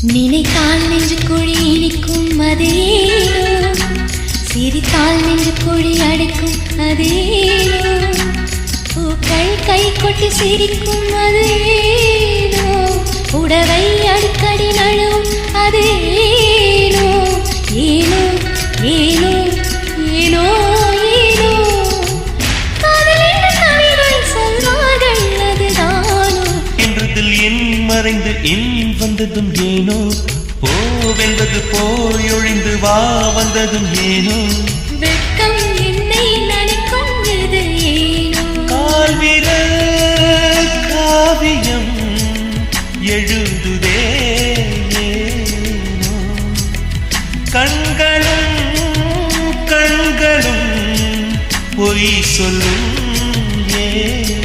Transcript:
நினைத்தால் நெஞ்சு குழி இனிக்கும் அதேனோ, சிரித்தால் நெஞ்சு குழி அடைக்கும் அதேனோ, பூக்கள் கை கொட்டி சிரிக்கும் அதேனோ, உடவை அடிக்கடி நழுவும் அதேனோ, ஏனோ ஏனோ ஏனோ ஏனோ காதலின் கவிகள் சொல்வார்கள் அதுதானோ என்றதில் என் மறைந்து என் வந்ததும் ஏனோ, போவென்பது போயொழிந்து வா வந்ததும் ஏனோ, வெட்கம் என்னை நினைக்கும் இது ஏனோ, கால்விரல் காவியம் எழுதுதே ஏனோ, கண்களும் கண்களும் பொய் சொல்லும் ஏனோ.